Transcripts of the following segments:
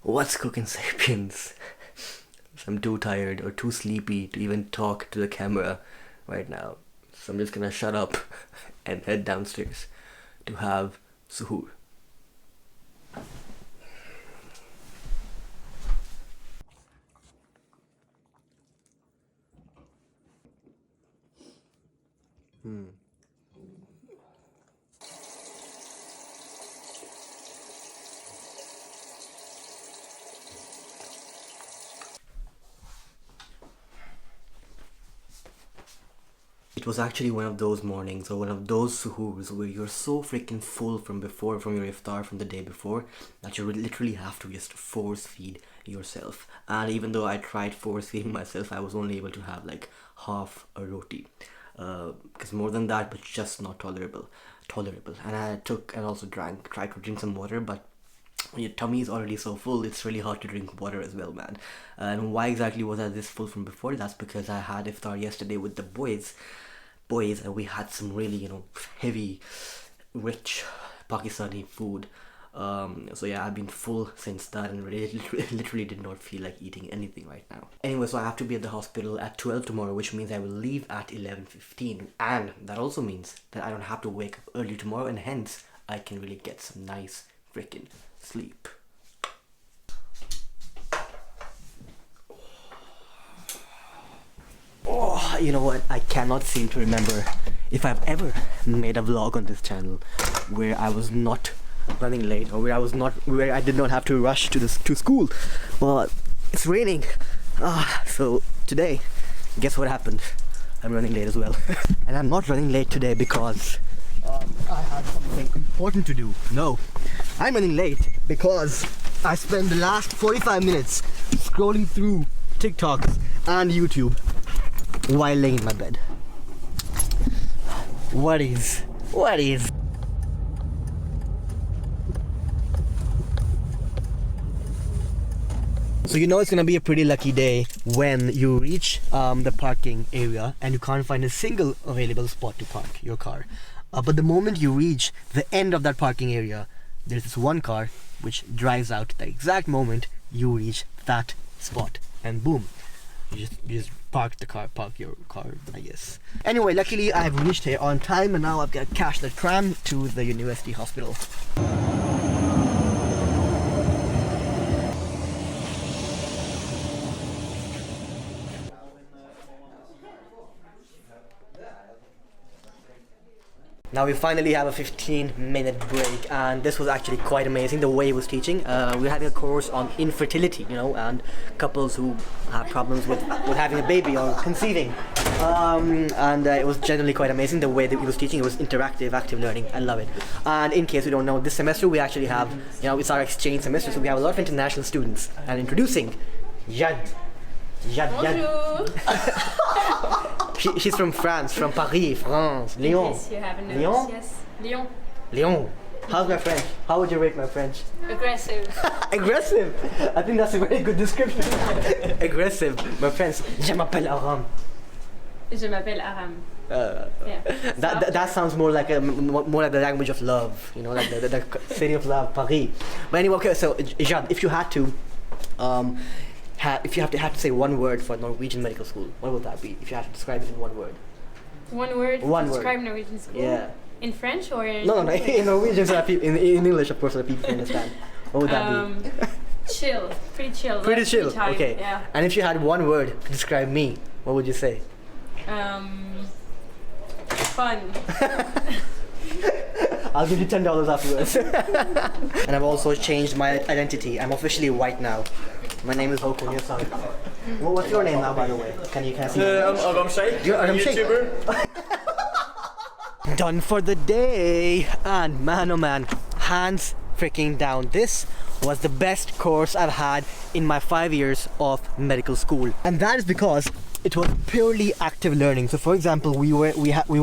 What's cooking, sapiens? I'm too tired or too sleepy to even talk to the camera right now. So I'm just gonna shut up and head downstairs to have suhoor. It was actually one of those mornings or one of those suhoors where you're so freaking full from your iftar from the day before, that you literally have to just force feed yourself. And even though I tried force feeding myself, I was only able to have like half a roti. Because more than that was just not tolerable. And I took and also tried to drink some water, but when your tummy is already so full, it's really hard to drink water as well, man. And why exactly was I this full from before? That's because I had iftar yesterday with the boys, and we had some really, heavy, rich Pakistani food. So yeah, I've been full since that and really, literally did not feel like eating anything right now. Anyway, so I have to be at the hospital at 12 tomorrow, which means I will leave at 11:15, and that also means that I don't have to wake up early tomorrow, and hence I can really get some nice freaking sleep. Oh, you know what? I cannot seem to remember if I've ever made a vlog on this channel where I was not running late, or where I did not have to rush to school. Well, it's raining. So today, guess what happened? I'm running late as well. And I'm not running late today because I had something important to do. No, I'm running late because I spent the last 45 minutes scrolling through TikToks and YouTube while laying in my bed. What is? So you know it's gonna be a pretty lucky day when you reach the parking area and you can't find a single available spot to park your car. But the moment you reach the end of that parking area, there's this one car which drives out the exact moment you reach that spot, and boom, you just park your car, I guess. Anyway, luckily I've reached here on time, and now I've got to catch the tram to the university hospital. Now we finally have a 15-minute break, and this was actually quite amazing the way he was teaching. We're having a course on infertility, and couples who have problems with having a baby or conceiving. And it was generally quite amazing the way that he was teaching. It was interactive, active learning. I love it. And in case you don't know, this semester we actually have, it's our exchange semester, so we have a lot of international students. And introducing Jade. Bonjour. She's from France, from Paris, France. Lyon. Yes, you have a nose. Lyon? Yes. Lyon. Lyon. How's my French? How would you rate my French? Aggressive. Aggressive? I think that's a very good description. Aggressive. My friends, je m'appelle Aram. Je m'appelle Aram. Yeah. That sounds more like the language of love, like the city of love, Paris. But anyway, okay, so Jade, if you had to, if you have to say one word for Norwegian medical school, what would that be? If you had to describe it in one word. One word One to word. describe Norwegian school? Yeah. In French or in No, in Norwegian, so that people, in English, of course, so that people can understand. What would that be? Chill. Pretty chill. Pretty Like, chill, time. okay. Yeah. And if you had one word to describe me, what would you say? Fun. I'll give you $10 afterwards. And I've also changed my identity. I'm officially white now. My name is Hokon Yosang. What's your name now, by the way? Can I see? I'm Aram Sheikh. You're Aram Sheikh. YouTuber. Done for the day. And man, oh man, hands freaking down. This was the best course I've had in my 5 years of medical school. And that is because it was purely active learning. So for example, we were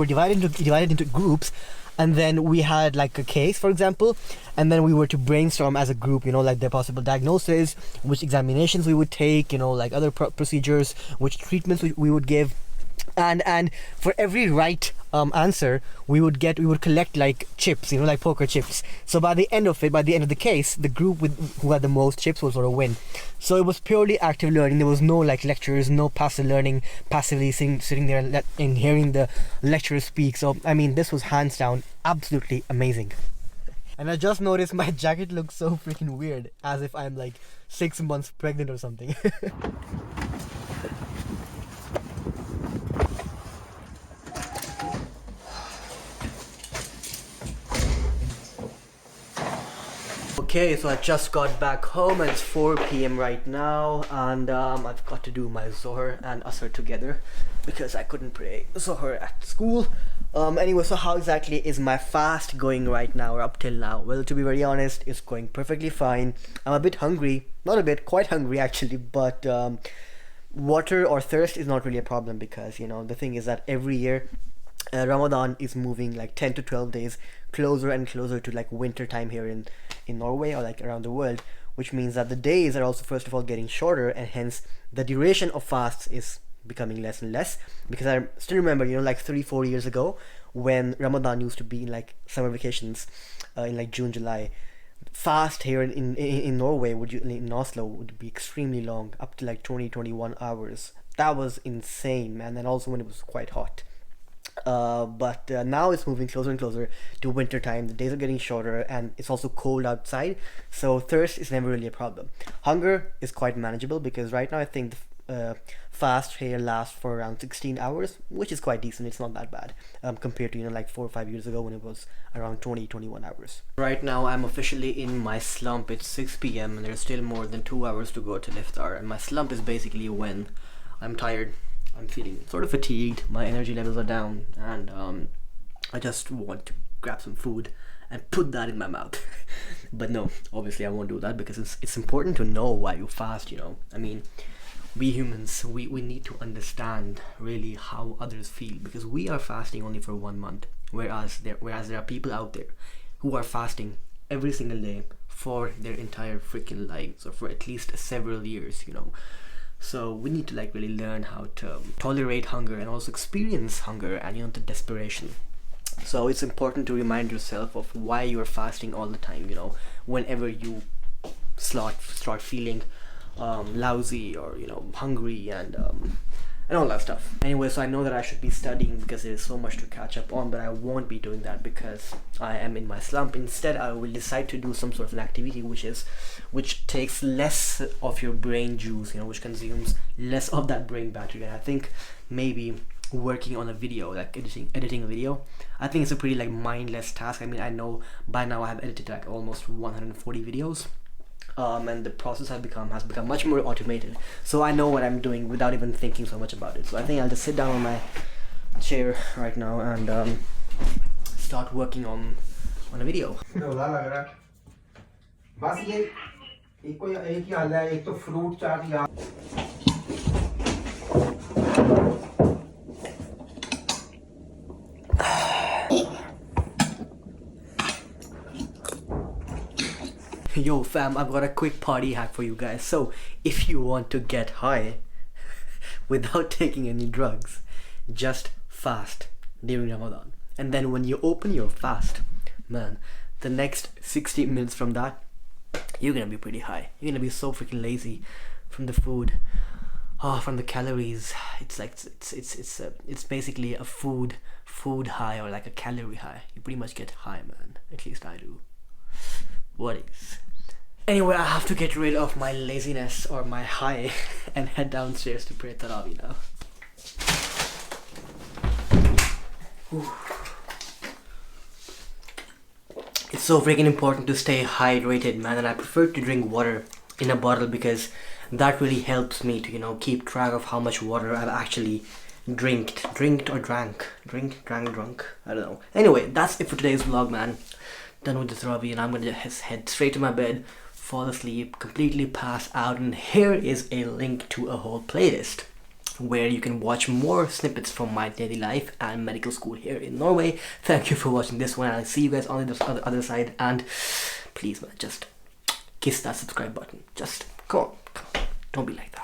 divided into groups, and then we had like a case, for example, and then we were to brainstorm as a group, like the possible diagnosis, which examinations we would take, like other procedures, which treatments we would give. And for every right answer, we would collect like chips, like poker chips. So by the end of the case, the group who had the most chips will sort of win. So it was purely active learning. There was no like lectures, no passive learning, passively sitting there and hearing the lecturer speak. So I mean, this was hands down absolutely amazing. And I just noticed my jacket looks so freaking weird, as if I'm like 6 months pregnant or something. Okay, so I just got back home and it's 4 p.m. right now, and I've got to do my Zohar and Asr together because I couldn't pray Zohar at school. Anyway, so how exactly is my fast going right now or up till now? Well, to be very honest, it's going perfectly fine. I'm a bit hungry, not a bit, quite hungry actually, but water or thirst is not really a problem because, the thing is that every year Ramadan is moving like 10 to 12 days closer and closer to like winter time here in Norway or like around the world, which means that the days are also first of all getting shorter, and hence the duration of fasts is becoming less and less. Because I still remember, like 3-4 years ago when Ramadan used to be in like summer vacations in like June, July, fast here in Norway in Oslo would be extremely long, up to like 20-21 hours. That was insane, man. And also when it was quite hot. But now it's moving closer and closer to winter time. The days are getting shorter and it's also cold outside, so thirst is never really a problem. Hunger is quite manageable because right now I think the fast here lasts for around 16 hours, which is quite decent. It's not that bad compared to like 4 or 5 years ago when it was around 20-21 hours. Right now I'm officially in my slump. It's 6 p.m. and there's still more than 2 hours to go to iftar, and my slump is basically when I'm tired, I'm feeling sort of fatigued, my energy levels are down, and I just want to grab some food and put that in my mouth. But no, obviously I won't do that because it's important to know why you fast, I mean, we humans, we need to understand really how others feel, because we are fasting only for 1 month, whereas there are people out there who are fasting every single day for their entire freaking lives, or for at least several years, So we need to like really learn how to tolerate hunger and also experience hunger and the desperation. So it's important to remind yourself of why you're fasting all the time, whenever you start feeling lousy or hungry and all that stuff. Anyway, so I know that I should be studying because there is so much to catch up on, but I won't be doing that because I am in my slump. Instead, I will decide to do some sort of an activity which takes less of your brain juice, which consumes less of that brain battery. And I think maybe working on a video, like editing a video, I think it's a pretty like mindless task. I mean, I know by now I have edited like almost 140 videos. And the process has become much more automated, so I know what I'm doing without even thinking so much about it. So I think I'll just sit down on my chair right now and start working on a video. Yo fam, I've got a quick party hack for you guys. So if you want to get high without taking any drugs, just fast during Ramadan, and then when you open your fast, man, the next 60 minutes from that, you're gonna be pretty high. You're gonna be so freaking lazy from the food, from the calories. It's like it's basically a food high, or like a calorie high. You pretty much get high, man. At least I do. What is? Anyway, I have to get rid of my laziness or my high and head downstairs to pray Tarawih now. Whew. It's so freaking important to stay hydrated, man, and I prefer to drink water in a bottle because that really helps me to, keep track of how much water I've actually drank. I don't know. Anyway, that's it for today's vlog, man. Done with the Tarawih, and I'm gonna just head straight to my bed, fall asleep, completely pass out, and here is a link to a whole playlist where you can watch more snippets from my daily life and medical school here in Norway. Thank you for watching this one. I'll see you guys on the other side, and please, man, just kiss that subscribe button. Just come on. Don't be like that.